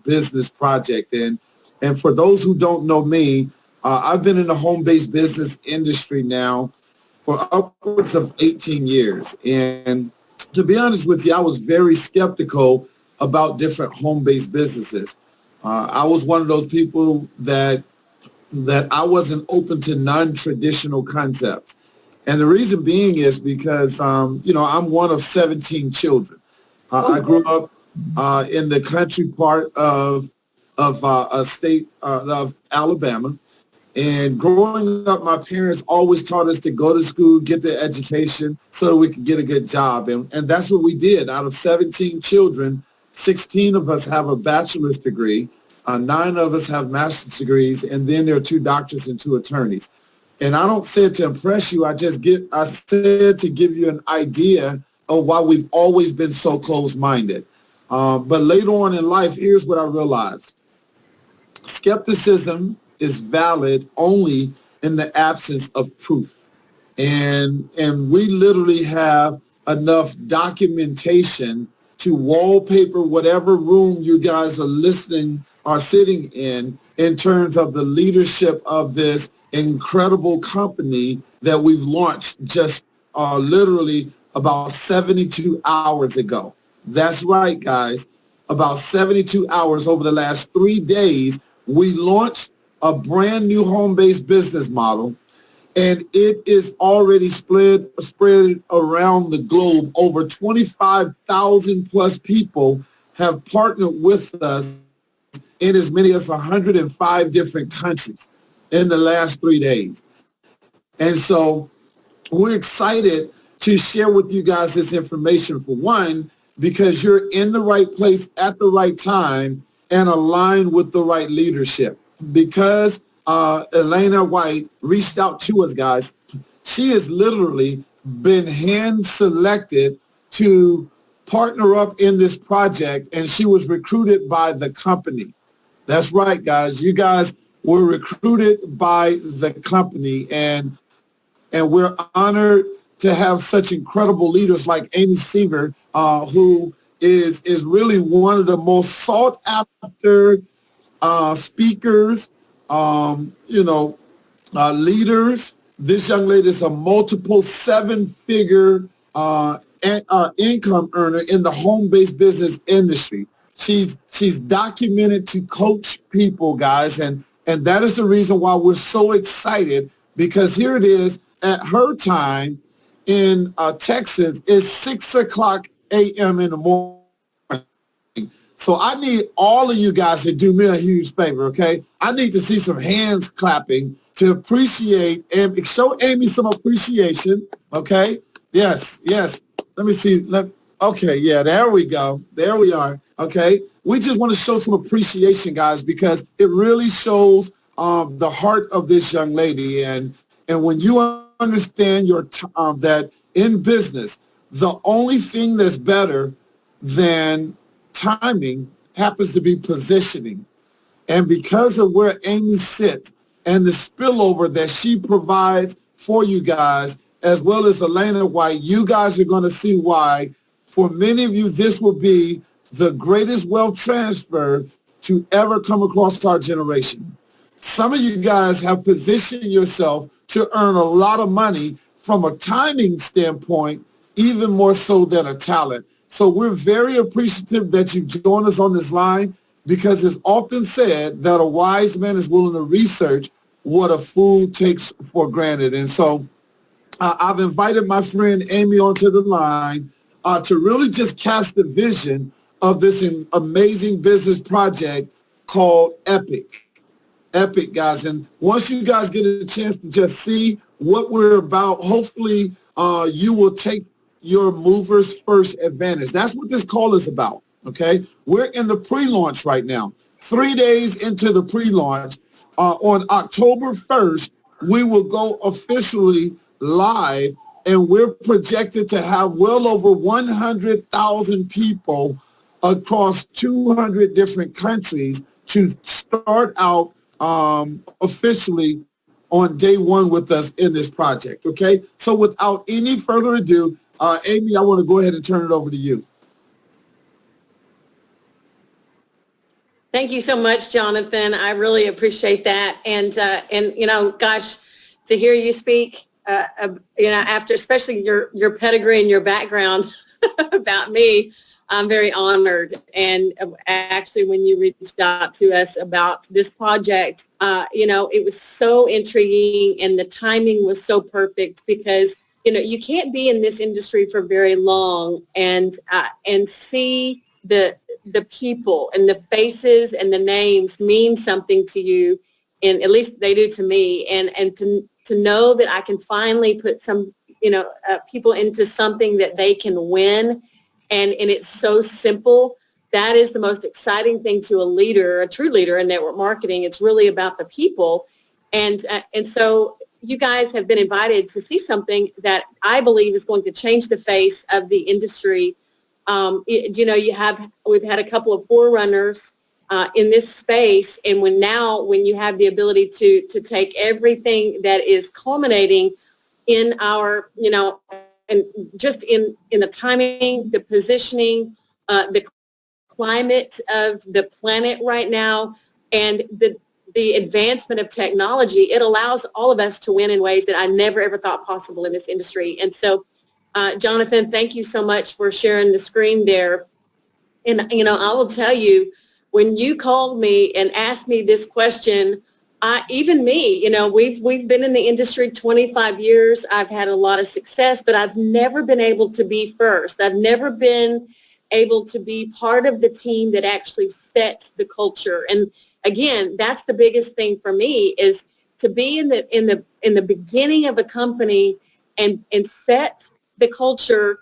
business project. And for those who don't know me, I've been in the home-based business industry now for upwards of 18 years. And to be honest with you, I was very skeptical about different home-based businesses. I was one of those people that I wasn't open to non-traditional concepts. And the reason being is because, I'm one of 17 children. I grew up in the country part of a state of Alabama. And growing up, my parents always taught us to go to school, get the education so that we could get a good job. And that's what we did. Out of 17 children, 16 of us have a bachelor's degree. 9 of us have master's degrees, and then there are 2 doctors and 2 attorneys. And I don't say it to impress you. I said to give you an idea of why we've always been so close-minded. But later on in life, here's what I realized. Skepticism is valid only in the absence of proof. And we literally have enough documentation to wallpaper whatever room you guys are sitting in terms of the leadership of this incredible company that we've launched just literally about 72 hours ago. That's right, guys. About 72 hours over the last 3 days, we launched a brand new home-based business model, and it is already spread around the globe. Over 25,000 plus people have partnered with us in as many as 105 different countries in the last 3 days. And so we're excited to share with you guys this information, for one, because you're in the right place at the right time and aligned with the right leadership. Because Elena White reached out to us, guys, she has literally been hand-selected to partner up in this project, and she was recruited by the company. That's right, guys. You guys were recruited by the company, and we're honored to have such incredible leaders like Amy Sever, who is really one of the most sought after speakers, leaders. This young lady is a multiple 7-figure income earner in the home-based business industry. She's documented to coach people, guys, and that is the reason why we're so excited, because here it is at her time in Texas. It's 6:00 a.m. in the morning. So I need all of you guys to do me a huge favor, okay? I need to see some hands clapping to appreciate and show Amy some appreciation, okay? Yes. Let me see. Okay, yeah, there we go. There we are, okay? We just want to show some appreciation, guys, because it really shows the heart of this young lady. And when you understand that in business, the only thing that's better than timing happens to be positioning. And because of where Amy sits and the spillover that she provides for you guys, as well as Elena White, you guys are going to see why, for many of you, this will be the greatest wealth transfer to ever come across our generation. Some of you guys have positioned yourself to earn a lot of money from a timing standpoint, even more so than a talent. So we're very appreciative that you join us on this line, because it's often said that a wise man is willing to research what a fool takes for granted. And so I've invited my friend Amy onto the line to really just cast the vision of this amazing business project called Epic. Epic, guys. And once you guys get a chance to just see what we're about, hopefully you will take your movers first advantage. That's what this call is about, okay? We're in the pre-launch right now. 3 days into the pre-launch, on October 1st, we will go officially live, and we're projected to have well over 100,000 people across 200 different countries to start out officially on day one with us in this project, okay? So without any further ado, Amy, I want to go ahead and turn it over to you. Thank you so much, Jonathan. I really appreciate that. And you know, gosh, to hear you speak, you know, after especially your pedigree and your background about me, I'm very honored. And actually, when you reached out to us about this project, you know, it was so intriguing, and the timing was so perfect because, you know, you can't be in this industry for very long and see the people and the faces and the names mean something to you, and at least they do to me, and to know that I can finally put some, you know, people into something that they can win, and it's so simple. That is the most exciting thing to a leader, a true leader in network marketing. It's really about the people, and so you guys have been invited to see something that I believe is going to change the face of the industry. You know, we've had a couple of forerunners in this space, and when you have the ability to take everything that is culminating in our, you know, and just in the timing, the positioning, the climate of the planet right now, and the advancement of technology, it allows all of us to win in ways that I never ever thought possible in this industry. And so, Jonathan, thank you so much for sharing the screen there. And, you know, I will tell you, when you called me and asked me this question, even me, you know, we've been in the industry 25 years. I've had a lot of success, but I've never been able to be first. I've never been able to be part of the team that actually sets the culture. And again, that's the biggest thing for me, is to be in the beginning of a company and set the culture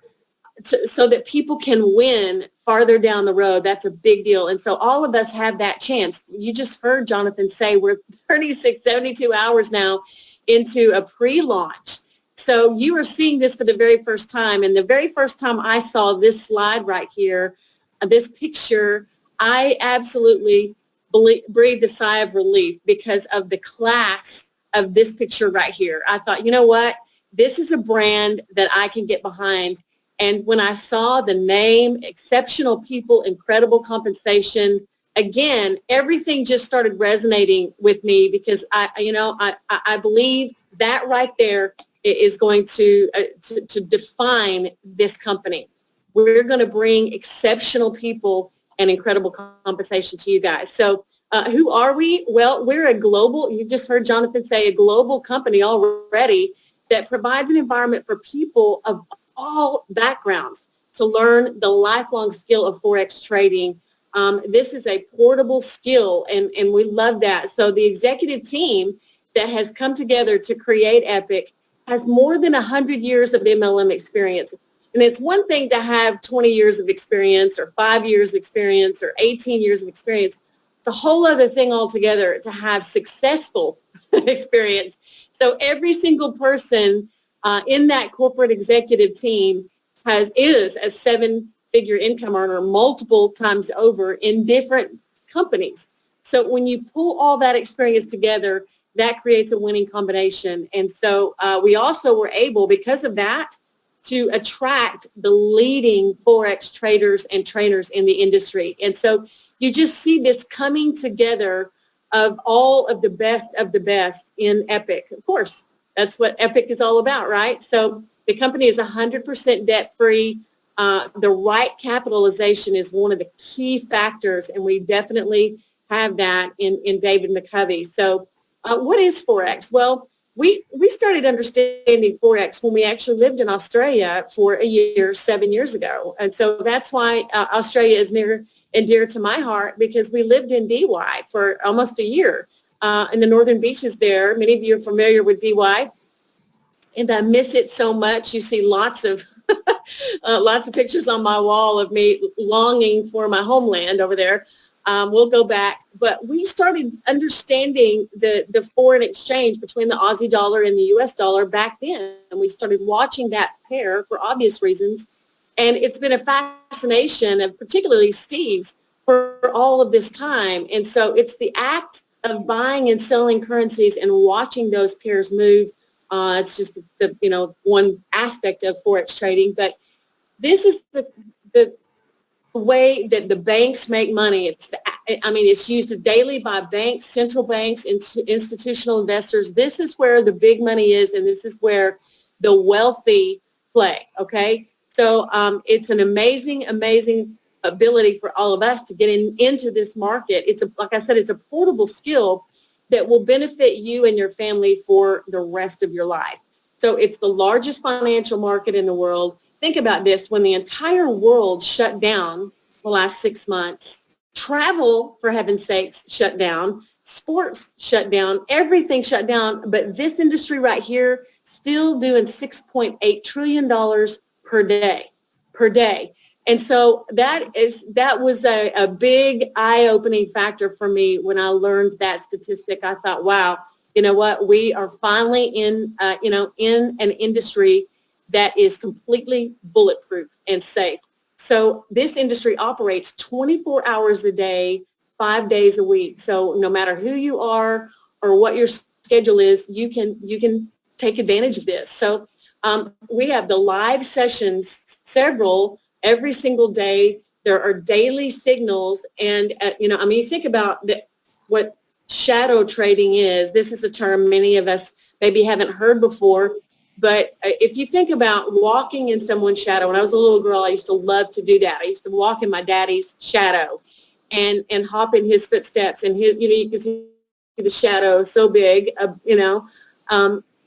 so that people can win farther down the road. That's a big deal. And so all of us have that chance. You just heard Jonathan say we're 36, 72 hours now into a pre-launch. So you are seeing this for the very first time. And the very first time I saw this slide right here, this picture, I absolutely breathed a sigh of relief because of the class of this picture right here. I thought, you know what? This is a brand that I can get behind. And when I saw the name, exceptional people, incredible compensation, again, everything just started resonating with me because I believe that right there is going to define this company. We're going to bring exceptional people and incredible compensation to you guys. So who are we? Well, we're a global, you just heard Jonathan say, a global company already that provides an environment for people of all backgrounds to learn the lifelong skill of Forex trading. This is a portable skill, and we love that. So the executive team that has come together to create Epic has more than 100 years of MLM experience. And it's one thing to have 20 years of experience or 5 years of experience or 18 years of experience. It's a whole other thing altogether to have successful experience. So every single person in that corporate executive team is a seven-figure income earner multiple times over in different companies. So when you pull all that experience together, that creates a winning combination. And so we also were able, because of that, to attract the leading Forex traders and trainers in the industry. And so you just see this coming together of all of the best in Epic. Of course, that's what Epic is all about, right? So the company is 100% debt-free. The right capitalization is one of the key factors, and we definitely have that in David McCovey. So what is Forex? Well, we started understanding Forex when we actually lived in Australia for a year, 7 years ago. And so that's why Australia is near and dear to my heart, because we lived in DY for almost a year in the northern beaches there. Many of you are familiar with DY, and I miss it so much. You see lots of pictures on my wall of me longing for my homeland over there. We'll go back, but we started understanding the foreign exchange between the Aussie dollar and the US dollar back then, and we started watching that pair for obvious reasons. And it's been a fascination of particularly Steve's for all of this time. And so it's the act of buying and selling currencies and watching those pairs move. It's just the one aspect of Forex trading, but this is the way that the banks make money. I mean, it's used daily by banks, central banks, institutional investors. This is where the big money is, and this is where the wealthy play, okay? So it's an amazing, amazing ability for all of us to get into this market. It's, like I said, it's a portable skill that will benefit you and your family for the rest of your life. So it's the largest financial market in the world. Think about this. When the entire world shut down the last 6 months, travel, for heaven's sakes, shut down, sports shut down, everything shut down, but this industry right here still doing $6.8 trillion per day. And so that was a big eye-opening factor for me when I learned that statistic. I thought, wow, you know what? We are finally in an industry that is completely bulletproof and safe. So this industry operates 24 hours a day, 5 days a week. So no matter who you are or what your schedule is, you can take advantage of this. So we have the live sessions, several every single day. There are daily signals, and you think about what shadow trading is. This is a term many of us maybe haven't heard before, but if you think about walking in someone's shadow, when I was a little girl, I used to love to do that. I used to walk in my daddy's shadow and hop in his footsteps, and you can see the shadow so big,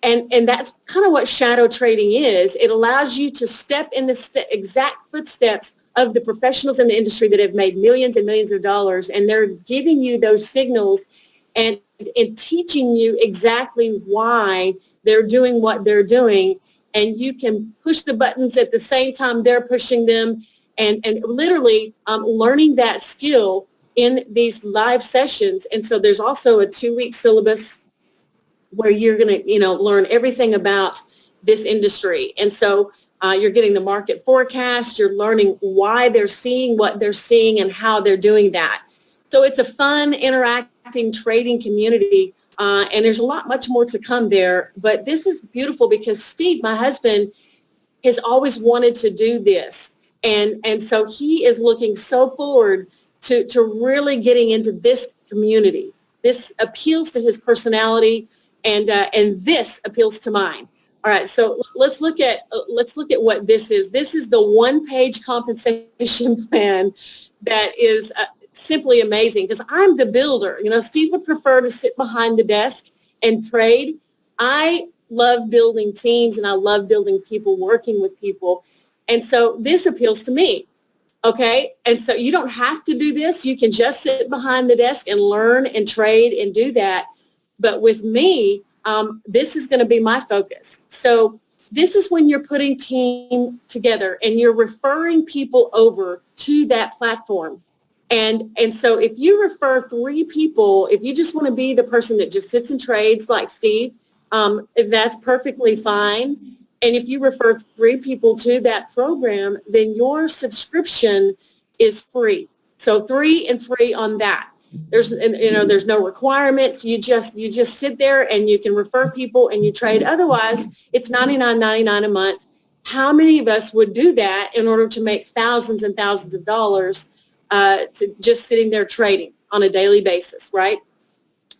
and that's kind of what shadow trading is. It allows you to step in the exact footsteps of the professionals in the industry that have made millions and millions of dollars, and they're giving you those signals and teaching you exactly why they're doing what they're doing, and you can push the buttons at the same time they're pushing them, and literally learning that skill in these live sessions. And so there's also a 2-week syllabus where you're going to, learn everything about this industry. And so you're getting the market forecast, you're learning why they're seeing what they're seeing and how they're doing that. So it's a fun, interacting trading community, and there's much more to come there. But this is beautiful because Steve, my husband, has always wanted to do this. And so he is looking so forward to really getting into this community. This appeals to his personality, and this appeals to mine. All right, so let's look at what this is. This is the one-page compensation plan that is simply amazing, because I'm the builder. Steve would prefer to sit behind the desk and trade. I love building teams, and I love building people, working with people. And so this appeals to me. Okay, and so you don't have to do this. You can just sit behind the desk and learn and trade and do that. But with me, this is going to be my focus. So this is when you're putting team together and you're referring people over to that platform. And so if you refer 3 people, if you just want to be the person that just sits and trades like Steve, that's perfectly fine. And if you refer 3 people to that program, then your subscription is free. So 3 and free on that. There's no requirements. You just sit there and you can refer people and you trade. Otherwise, it's $99.99 a month. How many of us would do that in order to make thousands and thousands of dollars to just sitting there trading on a daily basis, right?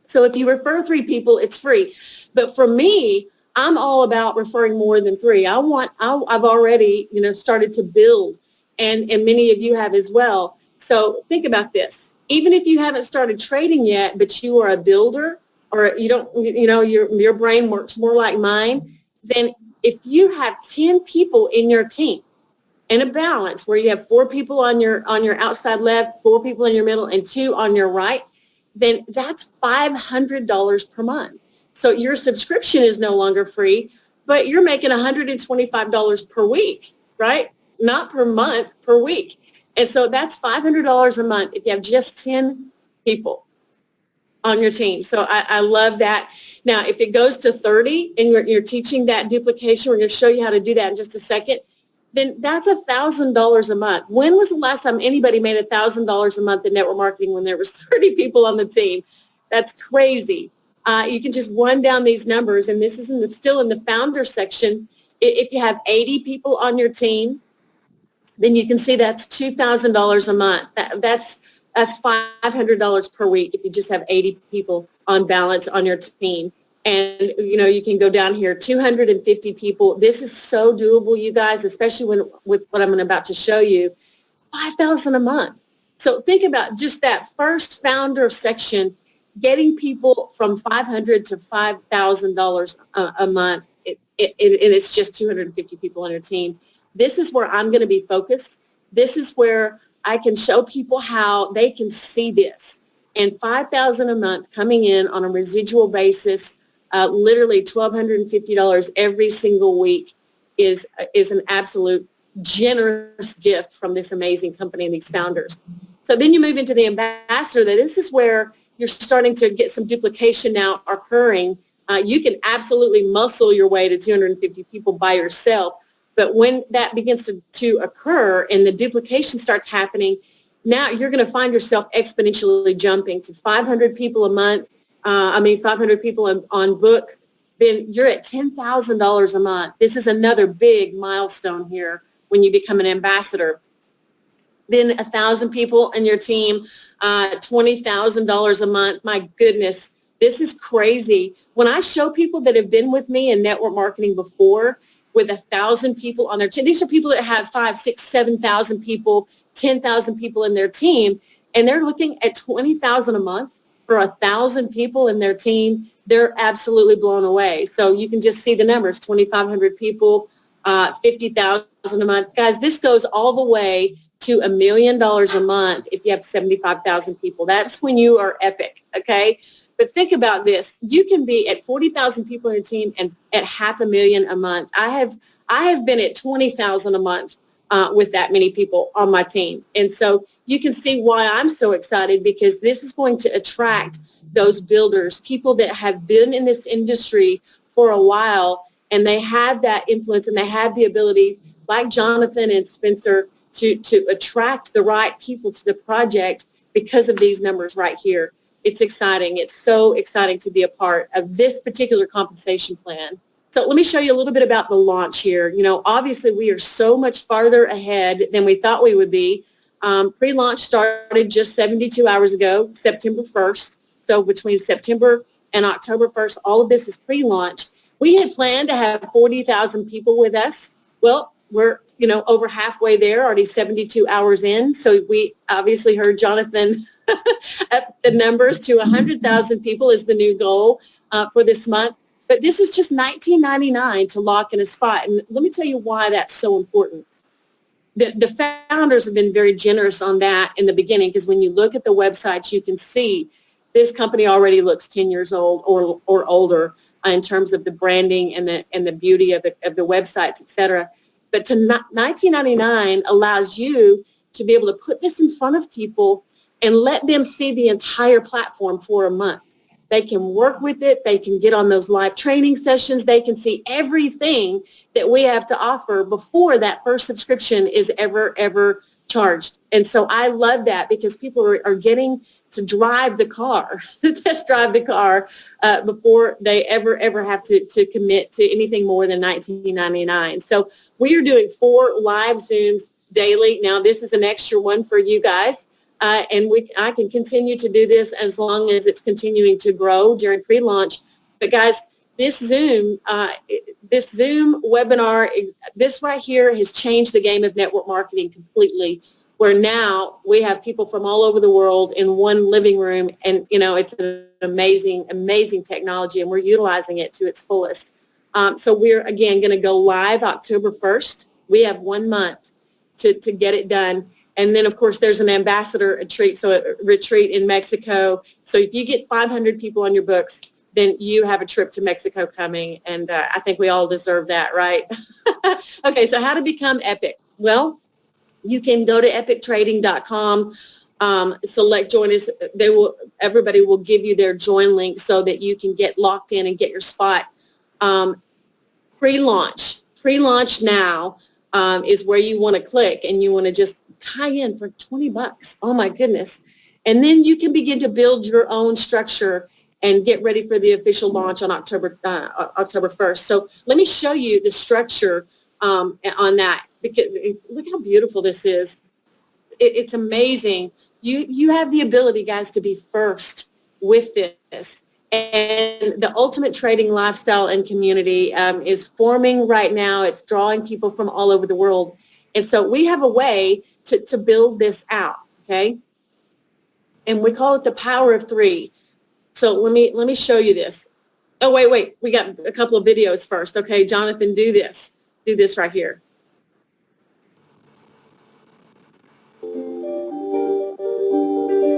So if you refer 3 people, it's free. But for me, I'm all about referring more than 3. I've already, started to build, and many of you have as well. So think about this. Even if you haven't started trading yet, but you are a builder, or you don't, your brain works more like mine, then if you have 10 people in your team in a balance where you have 4 people on your outside left, 4 people in your middle, and 2 on your right, then that's $500 per month. So your subscription is no longer free, but you're making $125 per week, right? Not per month, per week. And so that's $500 a month if you have just 10 people on your team. So I love that. Now, if it goes to 30 and you're teaching that duplication, we're going to show you how to do that in just a second, then that's $1,000 a month. When was the last time anybody made $1,000 a month in network marketing when there was 30 people on the team? That's crazy. You can just run down these numbers, and this is still in the founder section. If you have 80 people on your team, then you can see that's $2,000 a month. That's That's $500 per week if you just have 80 people on balance on your team. And, you can go down here, 250 people. This is so doable, you guys, especially with what I'm about to show you, $5,000 a month. So think about just that first founder section, getting people from $500 to $5,000 a month. And it's just 250 people on your team. This is where I'm going to be focused. This is where I can show people how they can see this. And $5,000 a month coming in on a residual basis, literally $1,250 every single week is an absolute generous gift from this amazing company and these founders. So then you move into the ambassador. This is where you're starting to get some duplication now occurring. You can absolutely muscle your way to 250 people by yourself. But when that begins to occur and the duplication starts happening, now you're going to find yourself exponentially jumping to 500 people a month. 500 people on book. Then you're at $10,000 a month. This is another big milestone here when you become an ambassador. Then 1,000 people in your team, $20,000 a month. My goodness, this is crazy. When I show people that have been with me in network marketing before, with 1,000 people on their team. These are people that have 5, 6, 7,000 people, 10,000 people in their team, and they're looking at $20,000 a month for 1,000 people in their team. They're absolutely blown away. So you can just see the numbers: 2,500 people, 50,000 a month. Guys, this goes all the way to $1 million a month if you have 75,000 people. That's when you are epic. Okay. But think about this. You can be at 40,000 people in your team and at $500,000 a month. I have been at 20,000 a month with that many people on my team. And so you can see why I'm so excited, because this is going to attract those builders, people that have been in this industry for a while, and they have that influence and they have the ability, like Jonathan and Spencer, to attract the right people to the project because of these numbers right here. It's exciting. It's so exciting to be a part of this particular compensation plan. So let me show you a little bit about the launch here. Obviously we are so much farther ahead than we thought we would be. Pre-launch started just 72 hours ago, September 1st. So between September and October 1st, all of this is pre-launch. We had planned to have 40,000 people with us. Well, we're over halfway there, already 72 hours in. So we obviously heard Jonathan up the numbers to 100,000 people is the new goal for this month. But this is just $19.99 to lock in a spot. And let me tell you why that's so important. The founders have been very generous on that in the beginning, because when you look at the websites, you can see this company already looks 10 years old or older in terms of the branding and the beauty of the websites, et cetera. But $19.99 allows you to be able to put this in front of people and let them see the entire platform for a month. They can work with it. They can get on those live training sessions. They can see everything that we have to offer before that first subscription is ever charged. And so I love that, because people are getting to drive the car, to test drive the car before they ever have to commit to anything more than $19.99. So we are doing 4 live Zooms daily. Now this is an extra one for you guys. And I can continue to do this as long as it's continuing to grow during pre-launch. But guys, this Zoom webinar, this right here has changed the game of network marketing completely, where now we have people from all over the world in one living room, and it's an amazing technology, and we're utilizing it to its fullest. So we're again going to go live October 1st. We have 1 month to get it done. And then, of course, there's an ambassador retreat in Mexico. So if you get 500 people on your books, then you have a trip to Mexico coming. And I think we all deserve that, right? Okay, so how to become Epic? Well, you can go to epictrading.com, select join us. Everybody will give you their join link so that you can get locked in and get your spot. Pre-launch now is where you want to click, and you want to just tie in for $20. Oh my goodness. And then you can begin to build your own structure and get ready for the official launch on October 1st. So let me show you the structure on that, because look how beautiful this is. It's amazing. You have the ability, guys, to be first with this. And the Ultimate Trading Lifestyle and Community is forming right now. It's drawing people from all over the world. And so we have a way to build this out, okay? And we call it the power of three. So let me show you this. Oh, wait. We got a couple of videos first. Okay, Jonathan, do this. Do this right here.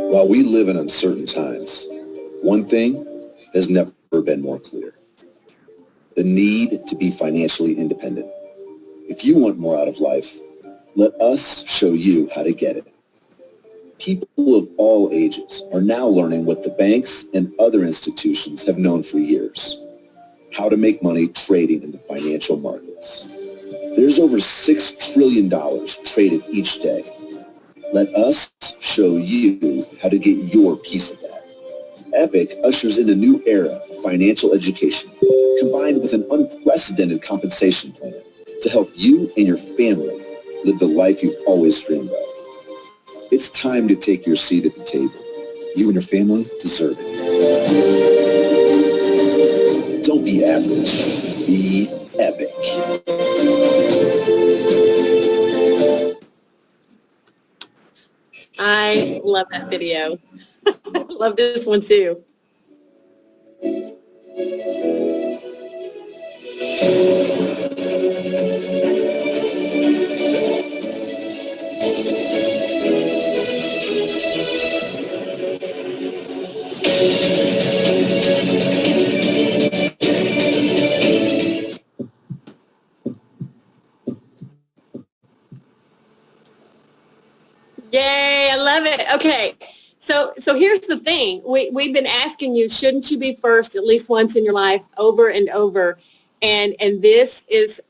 While we live in uncertain times, one thing has never been more clear: the need to be financially independent. If you want more out of life, let us show you how to get it. People of all ages are now learning what the banks and other institutions have known for years: how to make money trading in the financial markets. There's over $6 trillion traded each day. Let us show you how to get your piece of that. Epic ushers in a new era of financial education, combined with an unprecedented compensation plan to help you and your family live the life you've always dreamed of. It's time to take your seat at the table. You and your family deserve it. Don't be average. Be epic. I love that video. Love this one too. Yay, I love it. Okay. So here's the thing. We've been asking you, shouldn't you be first at least once in your life, over and over? And this is,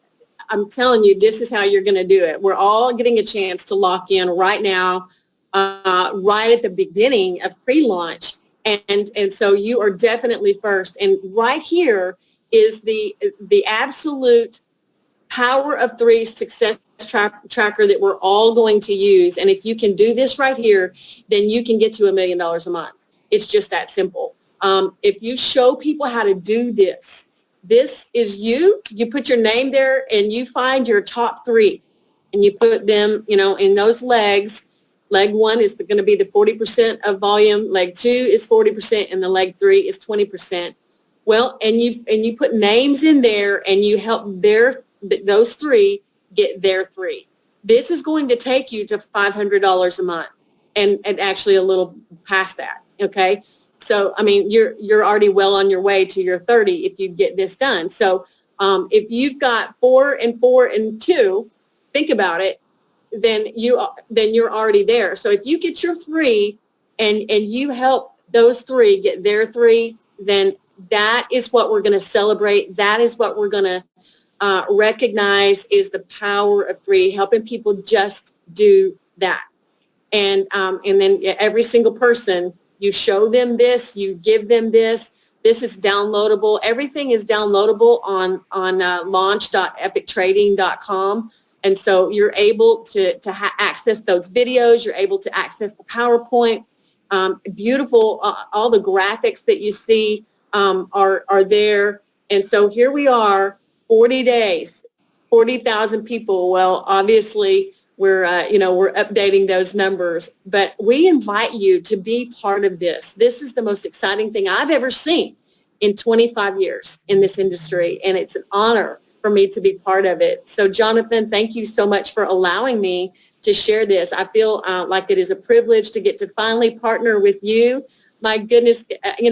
I'm telling you, this is how you're going to do it. We're all getting a chance to lock in right now, right at the beginning of pre-launch. And so you are definitely first. And right here is the absolute power of three success tracker that we're all going to use. And if you can do this right here, then you can get to $1 million a month. It's just that simple. If you show people how to do this, this is you put your name there and you find your top three and you put them, in those legs. Leg one is going to be the 40% of volume. Leg two is 40% and the leg three is 20%. Well, and you put names in there and you help those three get their three. This is going to take you to $500 a month and actually a little past that. Okay. So, I mean, you're already well on your way to your 30 if you get this done. So if you've got 4 and 4 and 2, think about it, then you're already there. So if you get your 3 and you help those 3 get their 3, then that is what we're going to celebrate. That is what we're going to recognize is the power of 3, helping people just do that. And then every single person, you show them this, you give them this. This is downloadable. Everything is downloadable on launch.epictrading.com. And so you're able to access those videos. You're able to access the PowerPoint. Beautiful. All the graphics that you see are there. And so here we are, 40 days, 40,000 people. Well, obviously, we're updating those numbers, but we invite you to be part of this. This is the most exciting thing I've ever seen in 25 years in this industry, and it's an honor for me to be part of it. So, Jonathan, thank you so much for allowing me to share this. I feel like it is a privilege to get to finally partner with you. My goodness,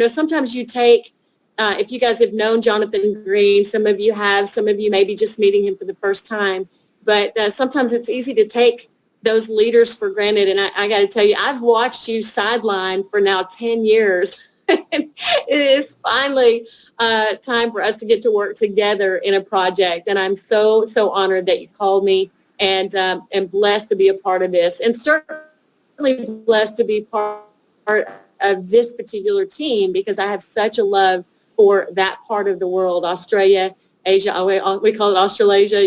sometimes you take, if you guys have known Jonathan Green, some of you have, some of you may be just meeting him for the first time. But sometimes it's easy to take those leaders for granted. And I got to tell you, I've watched you sideline for now 10 years. It is finally time for us to get to work together in a project. And I'm so, so honored that you called me and blessed to be a part of this. And certainly blessed to be part of this particular team because I have such a love for that part of the world, Australia, Asia, we call it Australasia,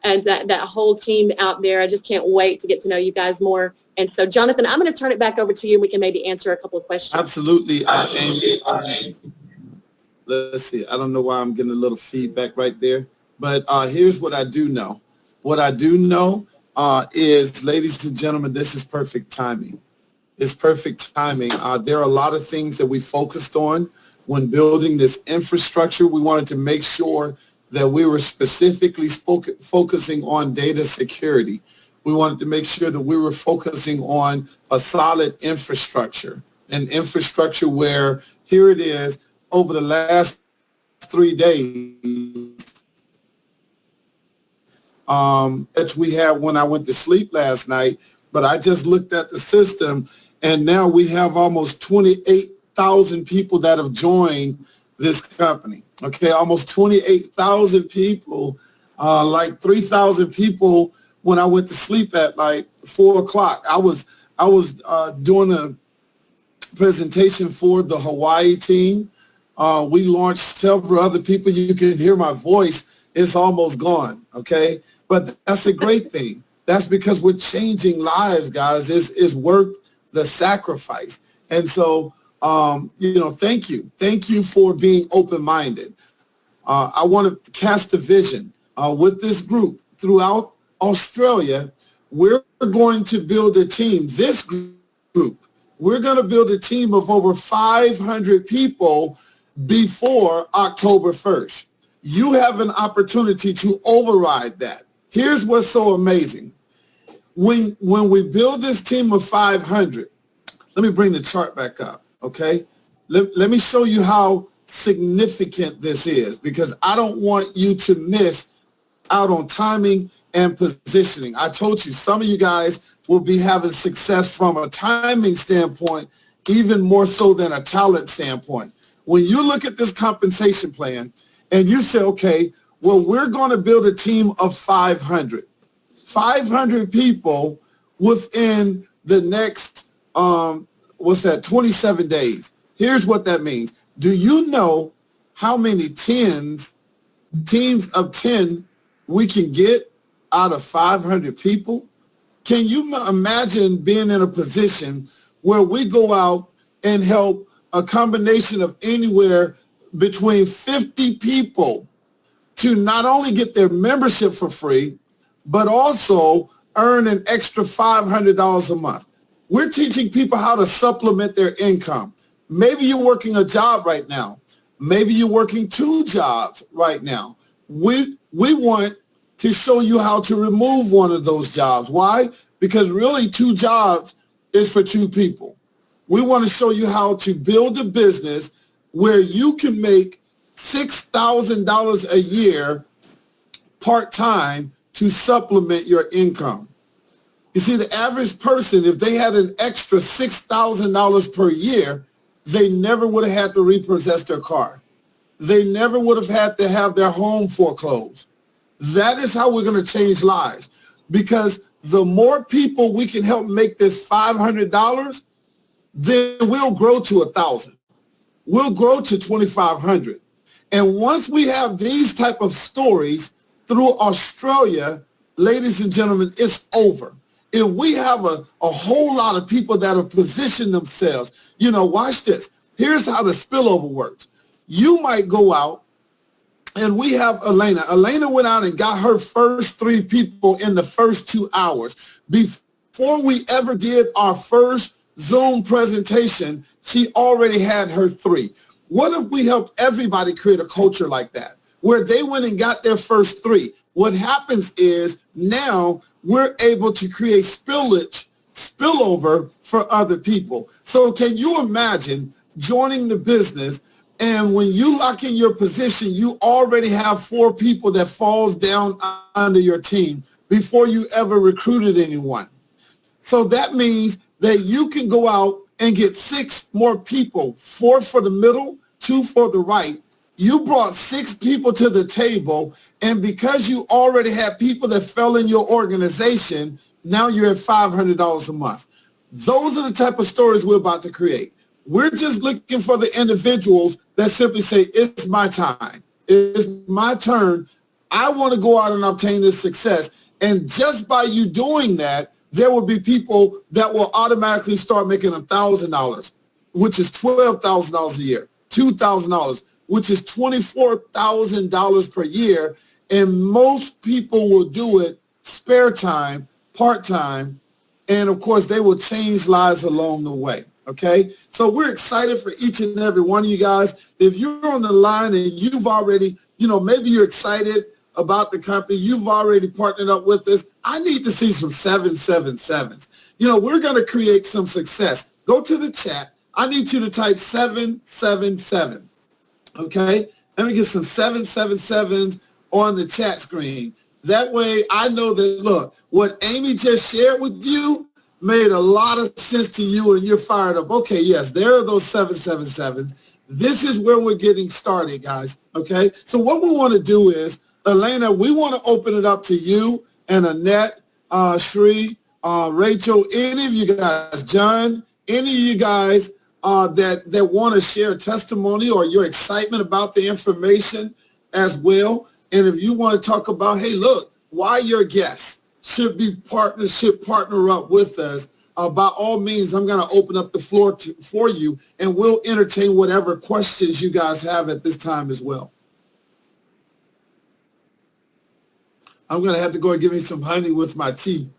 and that whole team out there. I just can't wait to get to know you guys more And so, Jonathan, I'm going to turn it back over to you. We can maybe answer a couple of questions. Absolutely. Amy. Let's see. I don't know why I'm getting a little feedback right there, but here's what I do know. What I do know is, ladies and gentlemen, this is perfect timing. It's perfect timing. There are a lot of things that we focused on when building this infrastructure. We wanted to make sure that we were specifically focusing on data security. We wanted to make sure that we were focusing on a solid infrastructure, an infrastructure where, here it is, over the last 3 days, that we had when I went to sleep last night, but I just looked at the system, and now we have almost 28,000 people that have joined this company. Okay, almost 28,000 people, like 3,000 people when I went to sleep at like 4 o'clock. I was doing a presentation for the Hawaii team. We launched several other people. You can hear my voice. It's almost gone, okay? But that's a great thing. That's because we're changing lives, guys. It's worth the sacrifice. And so, thank you. Thank you for being open-minded. I want to cast a vision with this group throughout Australia. We're going to build a team. This group, we're going to build a team of over 500 people before October 1st. You have an opportunity to override that. Here's what's so amazing. When we build this team of 500, let me bring the chart back up, okay? Let me show you how significant this is, because I don't want you to miss out on timing and positioning. I told you, some of you guys will be having success from a timing standpoint, even more so than a talent standpoint. When you look at this compensation plan and you say, okay, well, we're going to build a team of 500 people within the next, 27 days. Here's what that means. Do you know how many teams of 10 we can get out of 500 people? Can you imagine being in a position where we go out and help a combination of anywhere between 50 people to not only get their membership for free, but also earn an extra $500 a month? We're teaching people how to supplement their income. Maybe you're working a job right now. Maybe you're working 2 jobs right now. We want to show you how to remove one of those jobs. Why? Because really 2 jobs is for 2 people. We want to show you how to build a business where you can make $6,000 a year part-time to supplement your income. You see, the average person, if they had an extra $6,000 per year, they never would have had to repossess their car. They never would have had to have their home foreclosed. That is how we're going to change lives, because the more people we can help make this $500, then we'll grow to 1,000. We'll grow to 2,500. And once we have these type of stories through Australia, ladies and gentlemen, it's over. If we have a whole lot of people that have positioned themselves, watch this. Here's how the spillover works. You might go out, and we have Elena. Elena went out and got her first 3 people in the first 2 hours. Before we ever did our first Zoom presentation, she already had her 3. What if we helped everybody create a culture like that, where they went and got their first 3? What happens is now we're able to create spillover for other people. So can you imagine joining the business, and when you lock in your position, you already have 4 people that falls down under your team before you ever recruited anyone. So that means that you can go out and get 6 more people, 4 for the middle, 2 for the right. You brought 6 people to the table, and because you already had people that fell in your organization, now you're at $500 a month. Those are the type of stories we're about to create. We're just looking for the individuals that simply say, it's my time. It's my turn. I want to go out and obtain this success. And just by you doing that, there will be people that will automatically start making $1,000, which is $12,000 a year, $2,000, which is $24,000 per year. And most people will do it spare time, part-time, and of course they will change lives along the way. Okay, so we're excited for each and every one of you guys. If you're on the line and you've already, maybe you're excited about the company, you've already partnered up with us, I need to see some 777s. We're going to create some success. Go to the chat. I need you to type 777. Okay, let me get some 777s on the chat screen. That way I know that, look, what Amy just shared with you made a lot of sense to you and you're fired up. Okay, yes, there are those 777s. This is where we're getting started, guys. Okay, so what we want to do is, Elena, we want to open it up to you and Annette, Shree, Rachel, any of you guys, John, any of you guys that want to share testimony or your excitement about the information as well. And if you want to talk about, hey, look, why your guests should partner up with us, by all means, I'm going to open up the floor for you, and we'll entertain whatever questions you guys have at this time as well. I'm going to have to go and get me some honey with my tea.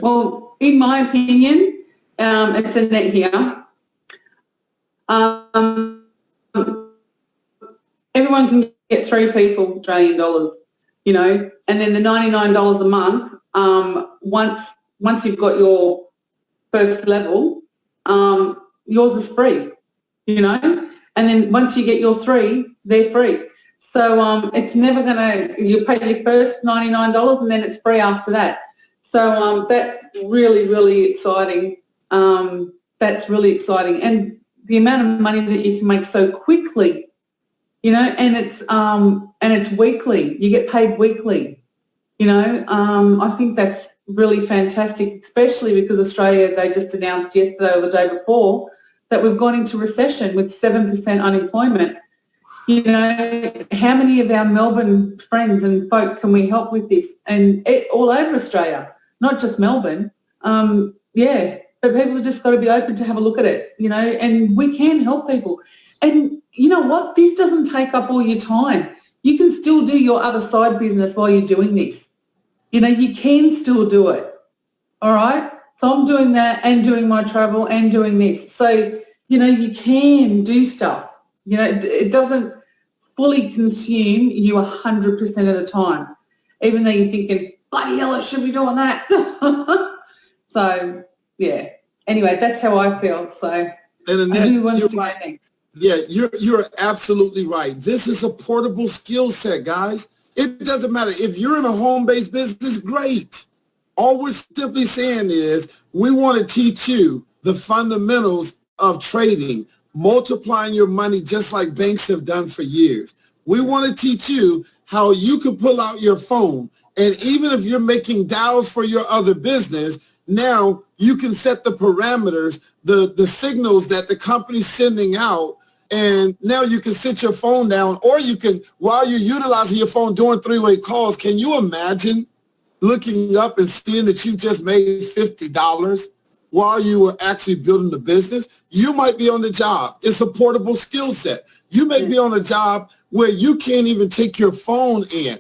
Well, in my opinion, it's Annette here. Everyone can get 3 people, Australian dollars, and then the $99 a month, once you've got your first level, yours is free, and then once you get your 3, they're free. So it's never you pay your first $99 and then it's free after that. So that's really, really exciting. That's really exciting. And the amount of money that you can make so quickly, and it's weekly. You get paid weekly. I think that's really fantastic, especially because Australia, they just announced yesterday or the day before that we've gone into recession with 7% unemployment. How many of our Melbourne friends and folk can we help with this? And all over Australia, not just Melbourne. But people just got to be open to have a look at it, and we can help people. And you know what? This doesn't take up all your time. You can still do your other side business while you're doing this. You can still do it. All right? So I'm doing that and doing my travel and doing this. So, you can do stuff. It doesn't fully consume you 100% of the time, even though you're thinking, bloody hell, I should be doing that. So, yeah. Anyway, that's how I feel. So, and Annette, who wants to go next? Yeah, you're absolutely right. This is a portable skill set, guys. It doesn't matter. If you're in a home-based business, great. All we're simply saying is we want to teach you the fundamentals of trading, multiplying your money just like banks have done for years. We want to teach you how you can pull out your phone, and even if you're making dials for your other business, now you can set the parameters, the signals that the company's sending out, and now you can sit your phone down, or you can, while you're utilizing your phone doing 3-way calls, can you imagine looking up and seeing that you just made $50 while you were actually building the business? You might be on the job. It's a portable skill set. You may be on a job where you can't even take your phone in.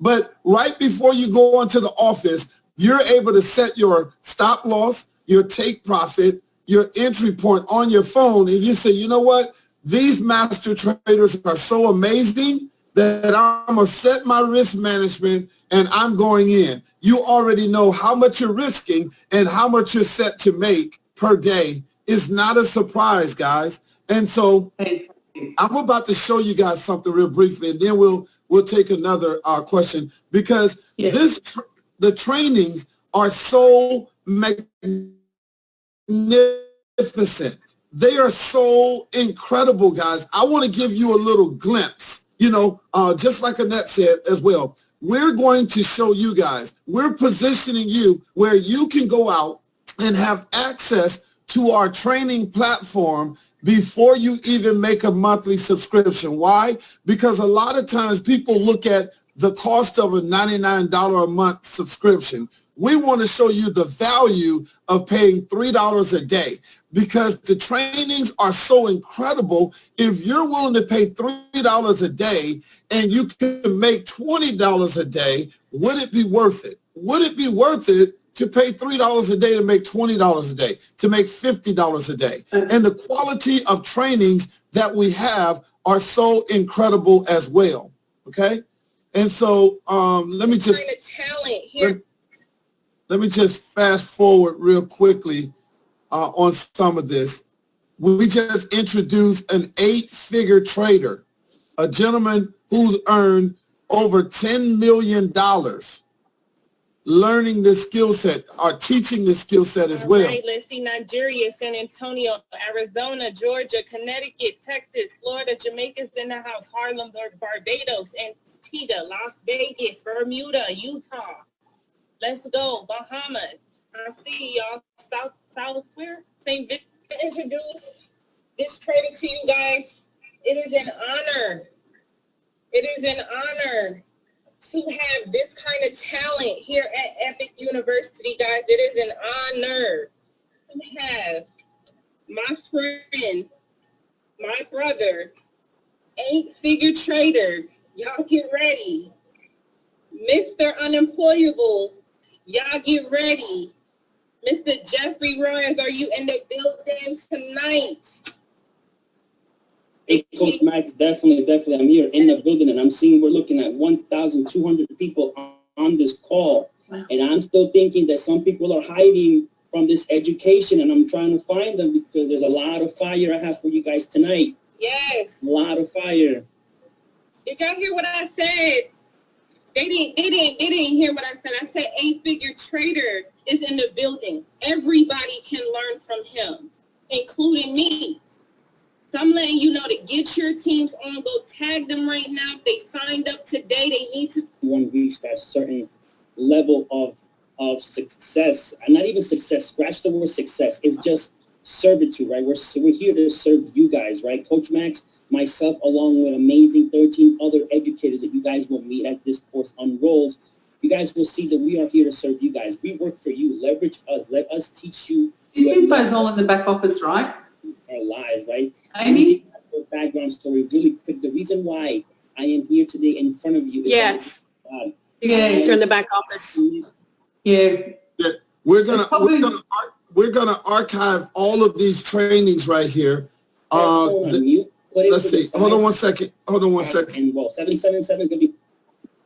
But right before you go into the office, you're able to set your stop loss, your take profit, your entry point on your phone. And you say, you know what? These master traders are so amazing that I'm going to set my risk management and I'm going in. You already know how much you're risking and how much you're set to make per day. It's not a surprise, guys. And so I'm about to show you guys something real briefly, and then we'll take another question, because the trainings are so magnificent. They are so incredible, guys. I want to give you a little glimpse, just like Annette said as well. We're going to show you guys, we're positioning you where you can go out and have access to our training platform before you even make a monthly subscription. Why? Because a lot of times people look at the cost of a $99 a month subscription. We want to show you the value of paying $3 a day, because the trainings are so incredible. If you're willing to pay $3 a day and you can make $20 a day, would it be worth it? Would it be worth it to pay $3 a day to make $20 a day, to make $50 a day? And the quality of trainings that we have are so incredible as well, okay? And so let me just let me just fast forward real quickly on some of this. We just introduced an 8-figure trader, a gentleman who's earned over $10 million learning this skill set, or teaching this skill set as well. Right, let's see: Nigeria, San Antonio, Arizona, Georgia, Connecticut, Texas, Florida, Jamaica's in the house, Harlem, Barbados, Antigua, Las Vegas, Bermuda, Utah. Let's go, Bahamas. I see y'all. South where? St. Vincent. Introduce this trader to you guys. It is an honor. It is an honor to have this kind of talent here at Epic University, guys. It is an honor to have my friend, my brother, 8-figure trader. Y'all get ready. Mr. Unemployable, y'all get ready. Mr. Jeffrey Royals, are you in the building tonight? Hey, Coach Max, definitely. I'm here in the building, and I'm seeing we're looking at 1,200 people on this call. Wow. And I'm still thinking that some people are hiding from this education, and I'm trying to find them, because there's a lot of fire I have for you guys tonight. Yes. A lot of fire. Did y'all hear what I said? They didn't hear what I said. I said 8-figure trader is in the building. Everybody can learn from him, including me. So I'm letting you know to get your teams on. Go tag them right now. If they signed up today, they need to. Want to reach that certain level of success. And not even success. Scratch the word success. It's just servitude, right? We're here to serve you guys, right? Coach Max, myself, along with amazing 13 other educators that you guys will meet as this course unrolls. You guys will see that we are here to serve you guys. We work for you. Leverage us. Let us teach you. This info's all in the back office, right? Our lives, right? Amy? Background story really quick. The reason why I am here today in front of you is yes. It's in the back office. Yeah. We're gonna archive all of these trainings right here. Let's see. Hold on one second. And well, 777 is gonna be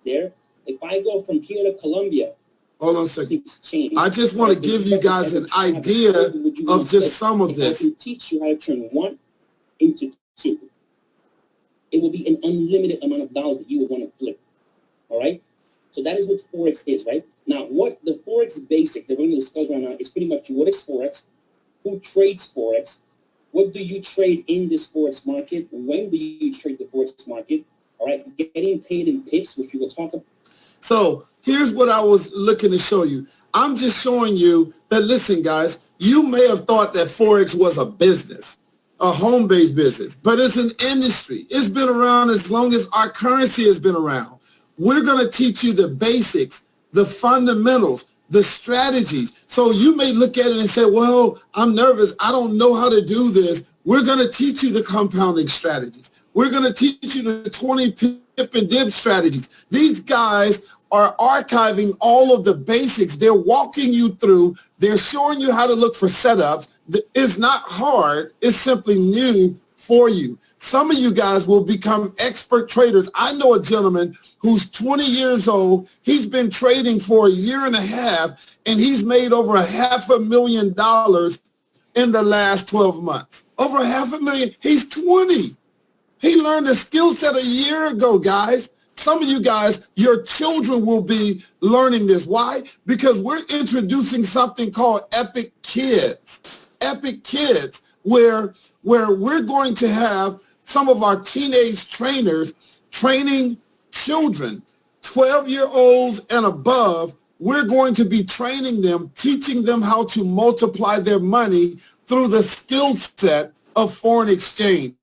there. If I go from here to Colombia, hold on a second. I just want to give you guys an idea of just some of this. I can teach you how to turn 1 into 2. It will be an unlimited amount of dollars that you will want to flip. All right? So that is what Forex is, right? Now, what the Forex basic that we're going to discuss right now is pretty much what is Forex, who trades Forex, what do you trade in this Forex market, when do you trade the Forex market, all right? Getting paid in pips, which we will talk about. So here's what I was looking to show you. I'm just showing you that, listen, guys, you may have thought that Forex was a business, a home-based business, but it's an industry. It's been around as long as our currency has been around. We're going to teach you the basics, the fundamentals, the strategies. So you may look at it and say, well, I'm nervous. I don't know how to do this. We're going to teach you the compounding strategies. We're going to teach you the 20 pip and dip strategies. These guys are archiving all of the basics. They're walking you through. They're showing you how to look for setups. It's not hard. It's simply new for you. Some of you guys will become expert traders. I know a gentleman who's 20 years old. He's been trading for a year and a half, and he's made over $500,000 in the last 12 months. Over $500,000. He's 20. He learned a skill set a year ago, guys. Some of you guys, your children will be learning this. Why? Because we're introducing something called Epic Kids. Epic Kids, where we're going to have some of our teenage trainers training children, 12-year-olds and above. We're going to be training them, teaching them how to multiply their money through the skill set of foreign exchange.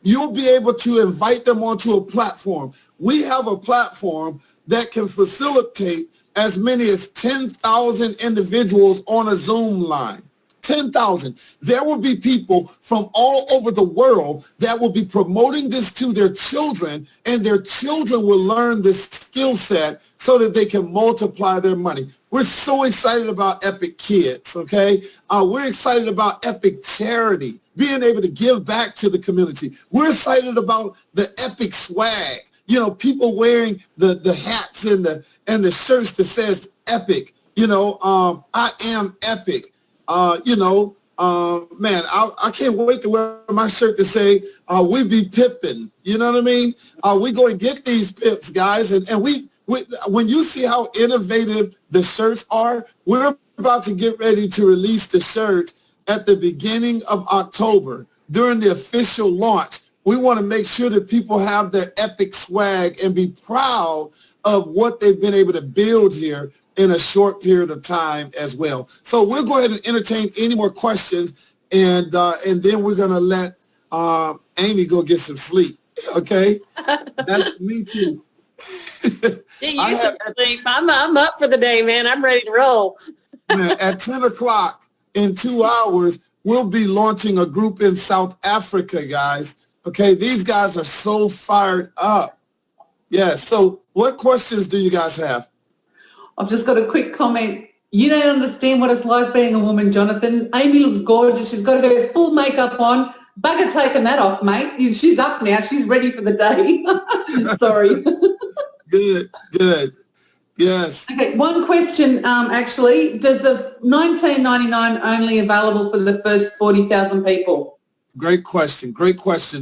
you'll be able to invite them onto a platform. We have a platform that can facilitate as many as 10,000 individuals on a Zoom line. 10,000. There will be people from all over the world that will be promoting this to their children, and their children will learn this skill set so that they can multiply their money. We're so excited about Epic Kids, okay? We're excited about Epic Charity, being able to give back to the community. We're excited about the Epic Swag. You know, people wearing the hats and the shirts that says Epic. You know, I am Epic. Man, I can't wait to wear my shirt to say, we be pippin', you know what I mean? We go and get these pips, guys. And we, when you see how innovative the shirts are, we're about to get ready to release the shirts at the beginning of October during the official launch. We want to make sure that people have their Epic swag and be proud of what they've been able to build here in a short period of time as well. So we'll go ahead and entertain any more questions, and then we're gonna let Amy go get some sleep. Okay, that's me too. Gee, you should sleep. I'm up for the day, man. I'm ready to roll. Man, at 10 o'clock in 2 hours, we'll be launching a group in South Africa, guys. Okay, these guys are so fired up. Yeah. So, what questions do you guys have? I've just got a quick comment. You don't understand what it's like being a woman, Jonathan. Amy looks gorgeous. She's got her full makeup on. Bugger taking that off, mate. She's up now. She's ready for the day. Sorry. Good. Yes. Okay, one question, actually. Does the $19.99 only available for the first 40,000 people? Great question.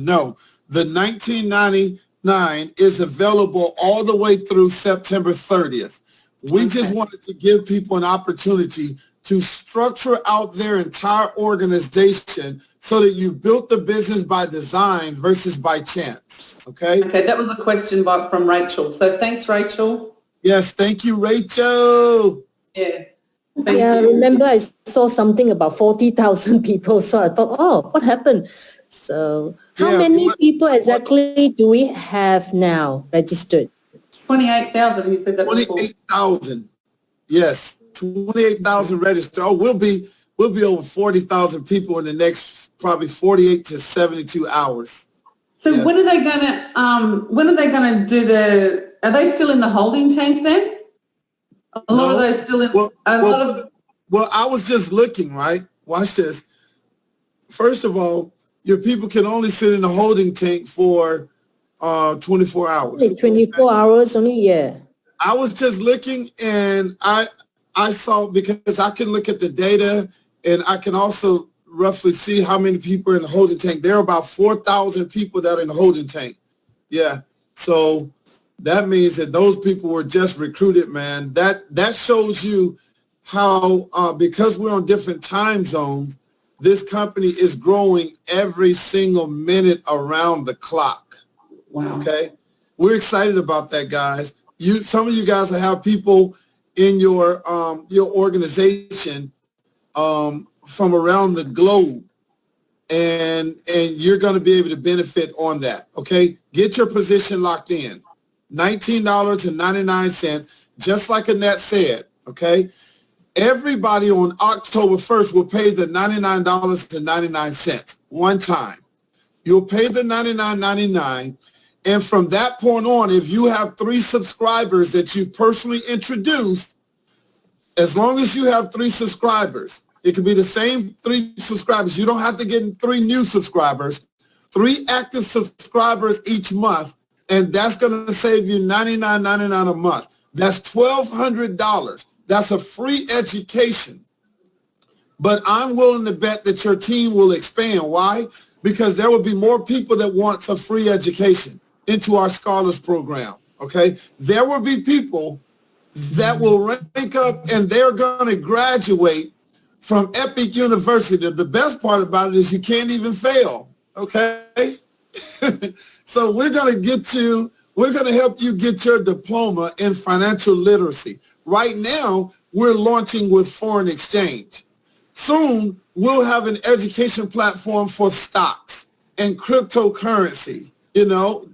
No, the $19.99 is available all the way through September 30th. We just wanted to give people an opportunity to structure out their entire organization so that you built the business by design versus by chance. Okay, that was a question from Rachel. So thanks, Rachel. Yes, thank you, Rachel. Yeah. I remember I saw something about 40,000 people. So I thought, oh, what happened? So how many people exactly do we have now registered? 28,000, he said that. 28,000. Yes, 28,000 registered. Oh, we'll be over 40,000 people in the next probably 48 to 72 hours. So yes. When are they gonna do are they still in the holding tank then? A lot of those still in Well, I was just looking, right? Watch this. First of all, your people can only sit in the holding tank for 24 hours. 24 hours only, yeah. I was just looking, and I saw, because I can look at the data, and I can also roughly see how many people are in the holding tank. There are about 4,000 people that are in the holding tank. Yeah. So that means that those people were just recruited, man. That shows you how, because we're on different time zones, this company is growing every single minute around the clock. Wow. Okay, we're excited about that, guys. Some of you guys will have people in your organization from around the globe, and you're going to be able to benefit on that. Okay, get your position locked in. $19.99, just like Annette said. Okay, everybody on October 1st will pay the $99.99 one time. You'll pay the $99.99. And from that point on, if you have 3 subscribers that you personally introduced, as long as you have 3 subscribers, it could be the same 3 subscribers. You don't have to get 3 new subscribers, 3 active subscribers each month, and that's going to save you $99.99 a month. That's $1,200. That's a free education. But I'm willing to bet that your team will expand. Why? Because there will be more people that want a free education into our scholars program. Okay, there will be people that will rank up, and they're going to graduate from Epic University. The best part about it is you can't even fail. Okay, so we're going to help you get your diploma in financial literacy. Right now, we're launching with foreign exchange. Soon, we'll have an education platform for stocks and cryptocurrency. You know,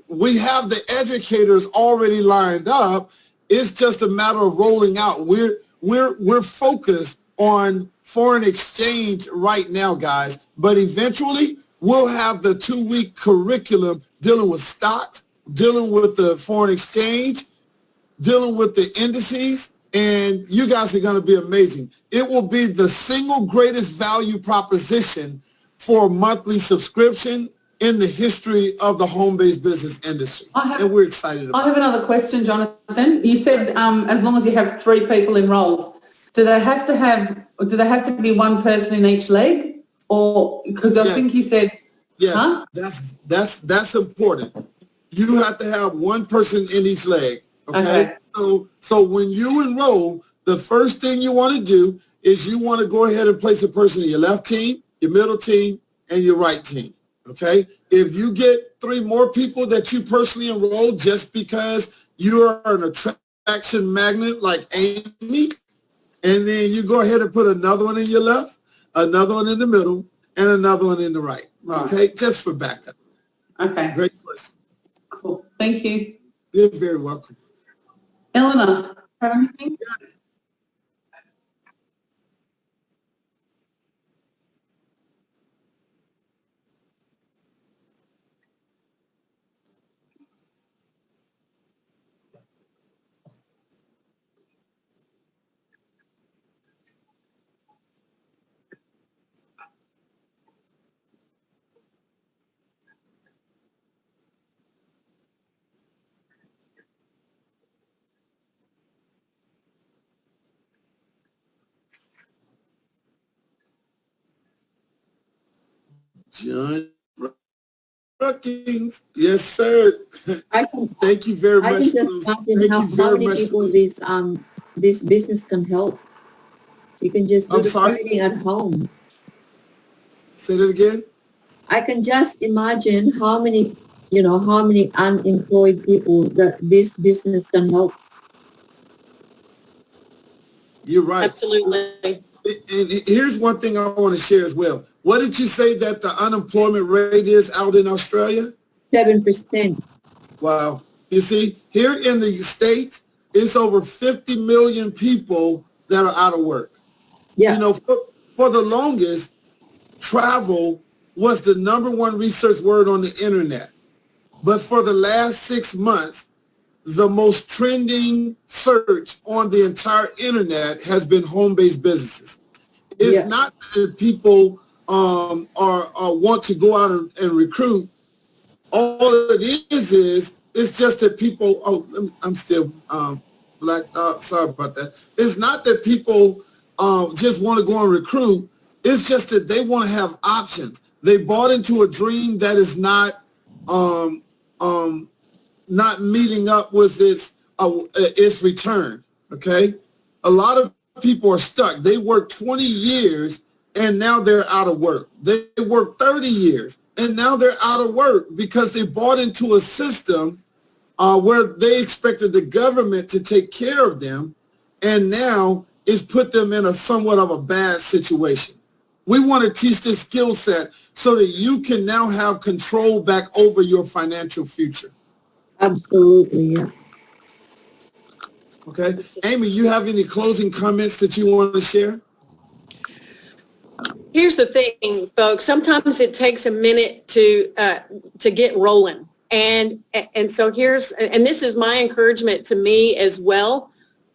we have the educators already lined up. It's just a matter of rolling out. We're focused on foreign exchange right now, guys, but eventually we'll have the 2-week curriculum dealing with stocks, dealing with the foreign exchange, dealing with the indices, and you guys are going to be amazing. It will be the single greatest value proposition for a monthly subscription in the history of the home-based business industry. And we're excited about it. I have another question, Jonathan. You said as long as you have 3 people enrolled, do they have to be one person in each leg? Or because I think you said yes, huh? that's important. You have to have one person in each leg. Okay. So when you enroll, the first thing you want to do is you want to go ahead and place a person in your left team, your middle team, and your right team. Okay. If you get 3 more people that you personally enroll just because you are an attraction magnet like Amy, and then you go ahead and put another one in your left, another one in the middle, and another one in the right. Okay. Just for backup. Okay. Great question. Cool. Thank you. You're very welcome. Eleanor, have anything? John Brookings. Yes, sir. Thank you very much. I can just imagine how many people this business can help. You can just do the trading at home. Say that again. I can just imagine how many unemployed people that this business can help. You're right. Absolutely. And here's one thing I want to share as well. What did you say that the unemployment rate is out in Australia? 7%. Wow. You see, here in the States, it's over 50 million people that are out of work. Yeah. You know, for the longest, travel was the #1 research word on the internet. But for the last 6 months, the most trending search on the entire internet has been home-based businesses. It's not that people are want to go out and recruit. All it is it's just that people. I'm still black. Sorry about that. It's not that people just want to go and recruit. It's just that they want to have options. They bought into a dream that is not meeting up with its return. Okay, a lot of people are stuck. They worked 20 years and now they're out of work. They worked 30 years and now they're out of work because they bought into a system where they expected the government to take care of them, and now it's put them in a somewhat of a bad situation. We want to teach this skill set so that you can now have control back over your financial future. Absolutely, yeah. Okay. Amy, you have any closing comments that you want to share? Here's the thing, folks. Sometimes it takes a minute to get rolling. And so this is my encouragement to me as well,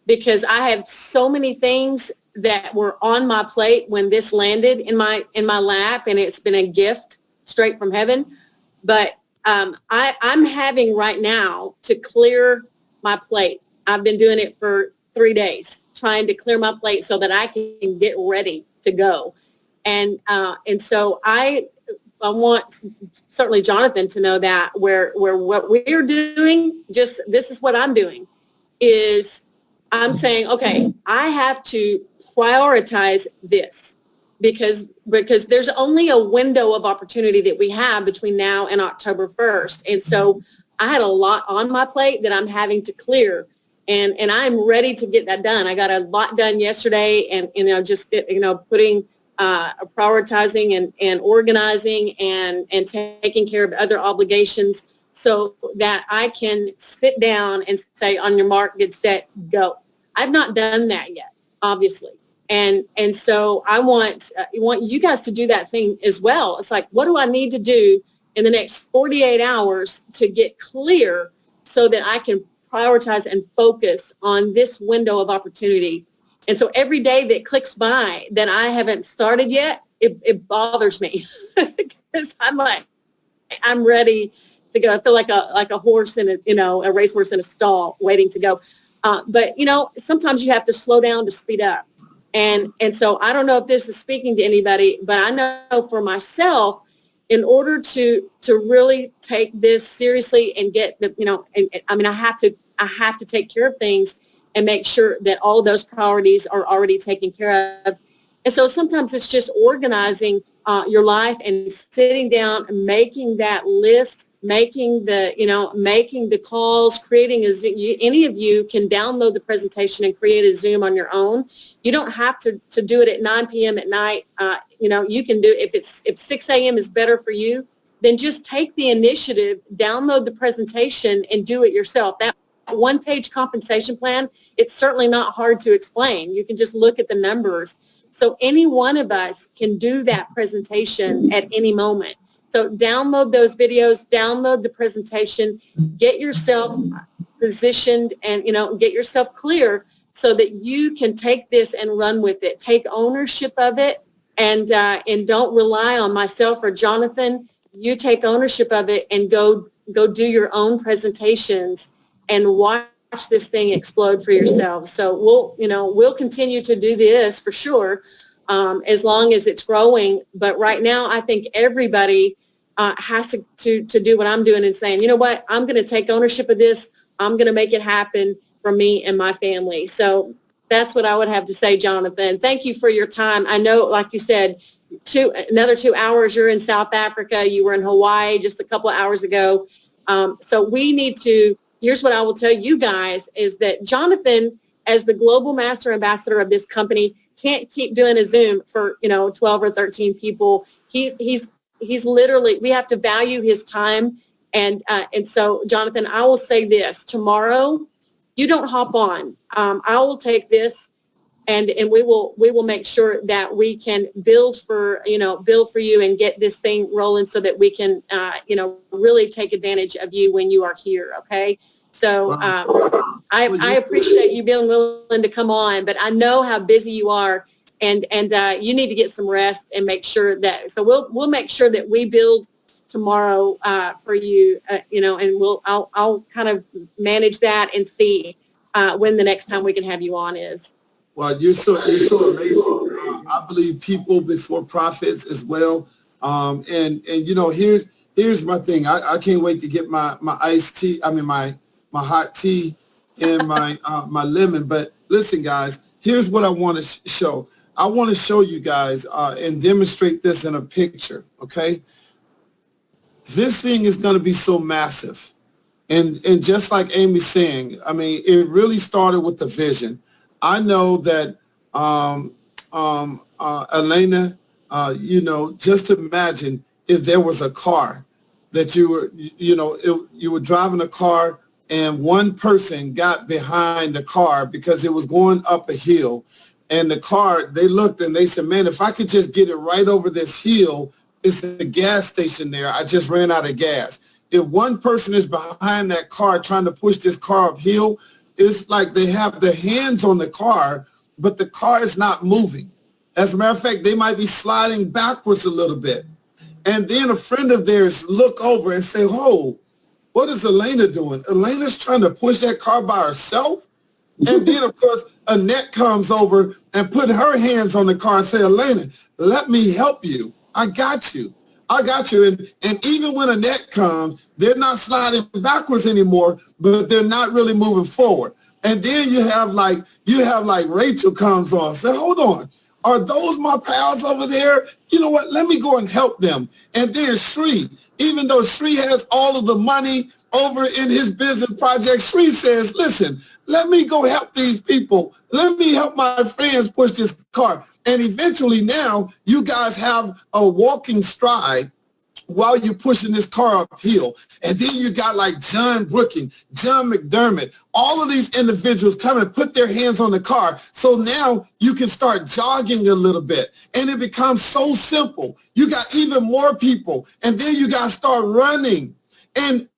because I have so many things that were on my plate when this landed in my lap, and it's been a gift straight from heaven. But I'm having right now to clear my plate. I've been doing it for 3 days, trying to clear my plate so that I can get ready to go. And so I want certainly Jonathan to know that where what we're doing, just this is what I'm doing, is I'm saying, okay, I have to prioritize this because there's only a window of opportunity that we have between now and October 1st. And so I had a lot on my plate that I'm having to clear. And I'm ready to get that done. I got a lot done yesterday, and just putting prioritizing and organizing and taking care of other obligations so that I can sit down and say, on your mark, get set, go. I've not done that yet, obviously. And so I want you guys to do that thing as well. It's like, what do I need to do in the next 48 hours to get clear so that I can prioritize and focus on this window of opportunity? And so every day that clicks by that I haven't started yet, it bothers me because I'm like, I'm ready to go. I feel like a horse in a racehorse in a stall waiting to go. But sometimes you have to slow down to speed up. And so I don't know if this is speaking to anybody, but I know for myself, in order to really take this seriously and get I have to take care of things and make sure that all of those priorities are already taken care of. And so sometimes it's just organizing your life and sitting down and making that list, making the calls, creating a Zoom. Any of you can download the presentation and create a Zoom on your own. You don't have to do it at 9 p.m. at night. You can do, if 6 a.m. is better for you, then just take the initiative, download the presentation and do it yourself. That one-page compensation plan, it's certainly not hard to explain. You can just look at the numbers. So any one of us can do that presentation at any moment. So download those videos, download the presentation, get yourself positioned and, get yourself clear so that you can take this and run with it. Take ownership of it and don't rely on myself or Jonathan. You take ownership of it and go do your own presentations and watch this thing explode for yourselves. So we'll continue to do this for sure, as long as it's growing. But right now, I think everybody has to do what I'm doing and saying, you know what, I'm going to take ownership of this. I'm going to make it happen for me and my family. So that's what I would have to say, Jonathan. Thank you for your time. I know, like you said, another 2 hours, you're in South Africa. You were in Hawaii just a couple of hours ago. So we need to, here's what I will tell you guys, is that Jonathan, as the global master ambassador of this company, can't keep doing a Zoom for 12 or 13 people. He's literally, we have to value his time. And so, Jonathan, I will say this: tomorrow, you don't hop on. I will take this, and we will make sure that we can build for you and get this thing rolling so that we can really take advantage of you when you are here. Okay. So I appreciate you being willing to come on, but I know how busy you are, and you need to get some rest and make sure that. So we'll make sure that we build tomorrow for you, and I'll kind of manage that and see when the next time we can have you on is. Well, you're so amazing. I believe people before profits as well. And here's my thing. I can't wait to get my iced tea. I mean my hot tea and my my lemon. But listen, guys, here's what I want to show. I want to show you guys and demonstrate this in a picture. Okay, this thing is going to be so massive, and just like Amy's saying, I mean, it really started with the vision. I know that Elena, just imagine if there was a car that you were driving a car and one person got behind the car because it was going up a hill, and the car, they looked and they said, man, if I could just get it right over this hill, it's a gas station there. I just ran out of gas. If one person is behind that car trying to push this car uphill, it's like they have their hands on the car, but the car is not moving. As a matter of fact, they might be sliding backwards a little bit. And then a friend of theirs look over and say, oh, what is Elena doing? Elena's trying to push that car by herself? And then, of course, Annette comes over and put her hands on the car and say, Elena, let me help you. I got you. I got you. And even when Annette comes, they're not sliding backwards anymore, but they're not really moving forward. And then you have like Rachel comes on. Say, hold on. Are those my pals over there? You know what? Let me go and help them. And then Sri, even though Sri has all of the money over in his business project, Sri says, listen, let me go help these people. Let me help my friends push this car. And eventually now you guys have a walking stride while you're pushing this car uphill. And then you got like John Brooking, John McDermott, all of these individuals come and put their hands on the car. So now you can start jogging a little bit and it becomes so simple. You got even more people and then you guys start running. And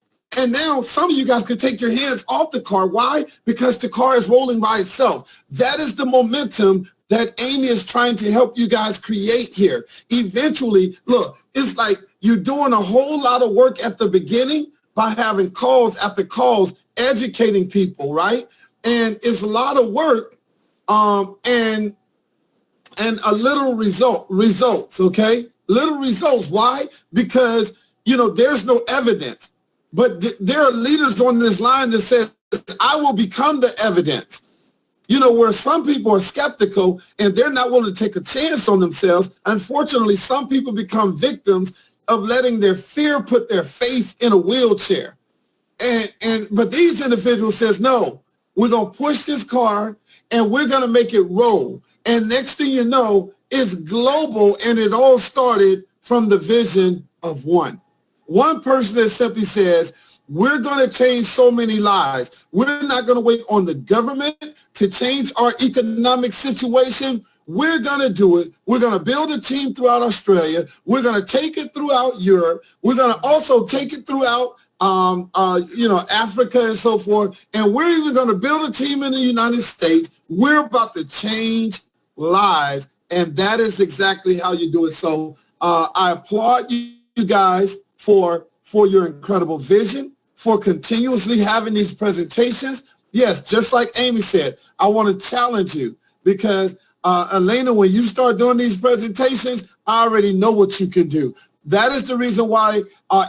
now some of you guys can take your hands off the car. Why? Because the car is rolling by itself. That is the momentum that Amy is trying to help you guys create here. Eventually, look, it's like you're doing a whole lot of work at the beginning by having calls after calls, educating people, right? And it's a lot of work and a little results, okay? Little results. Why? Because, there's no evidence. But there are leaders on this line that says, I will become the evidence. Where some people are skeptical and they're not willing to take a chance on themselves. Unfortunately, some people become victims of letting their fear put their faith in a wheelchair. But these individuals says, no, we're going to push this car and we're going to make it roll. And next thing you know, it's global, and it all started from the vision of one. One person that simply says, we're going to change so many lives. We're not going to wait on the government to change our economic situation. We're going to do it. We're going to build a team throughout Australia. We're going to take it throughout Europe. We're going to also take it throughout, Africa and so forth. And we're even going to build a team in the United States. We're about to change lives. And that is exactly how you do it. So I applaud you guys for your incredible vision, for continuously having these presentations. Yes, just like Amy said, I want to challenge you because Elena, when you start doing these presentations, I already know what you can do. That is the reason why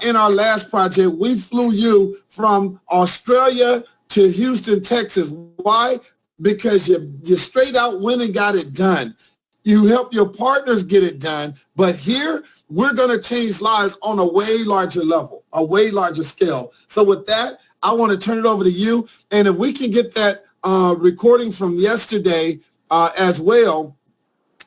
in our last project, we flew you from Australia to Houston, Texas. Why? Because you straight out went and got it done. You help your partners get it done. But here, we're going to change lives on a way larger level, a way larger scale. So with that, I want to turn it over to you. And if we can get that recording from yesterday as well,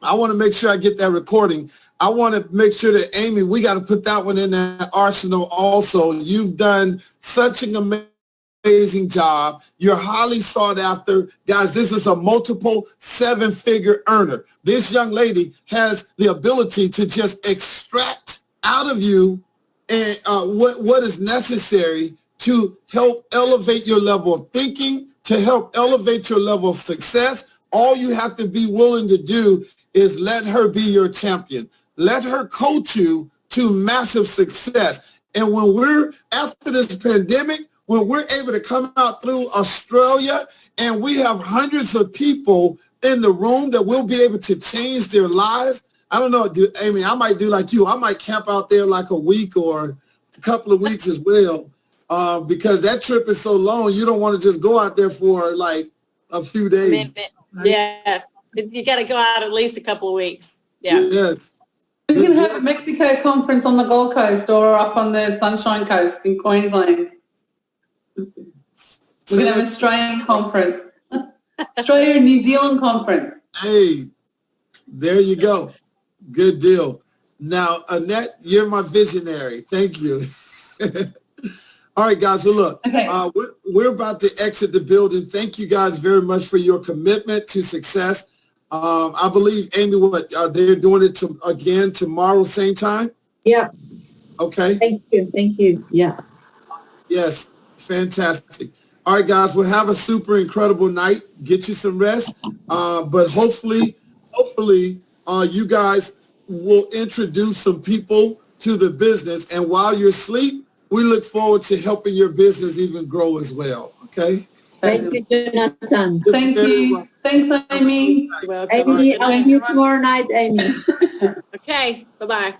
I want to make sure I get that recording. I want to make sure that, Amy, we got to put that one in that arsenal also. You've done such an amazing job. You're highly sought after. Guys, this is a multiple seven-figure earner. This young lady has the ability to just extract out of you and what is necessary to help elevate your level of thinking, to help elevate your level of success. All you have to be willing to do is let her be your champion. Let her coach you to massive success. And when we're, after this pandemic, when we're able to come out through Australia and we have hundreds of people in the room that will be able to change their lives, I don't know, Amy, I might do like you. I might camp out there like a week or a couple of weeks as well, because that trip is so long. You don't want to just go out there for like a few days. Yeah, you got to go out at least a couple of weeks. Yeah. Yes. We can have a Mexico conference on the Gold Coast or up on the Sunshine Coast in Queensland. We can have an Australian conference. Australia and New Zealand conference. Hey, there you go. Good deal. Now, Annette, you're my visionary. Thank you. All right, guys. Well, look, okay. We're about to exit the building. Thank you guys very much for your commitment to success. I believe, Amy, they're doing it again tomorrow, same time? Yeah. Okay. Thank you. Thank you. Yeah. Yes. Fantastic. All right, guys, we'll have a super incredible night. Get you some rest. But hopefully, you guys will introduce some people to the business. And while you're asleep, we look forward to helping your business even grow as well. Okay? Thank you, Jonathan. Thank you. Thanks, Amy. Welcome. Amy, I'll see you tomorrow night, Amy. Okay. Bye-bye.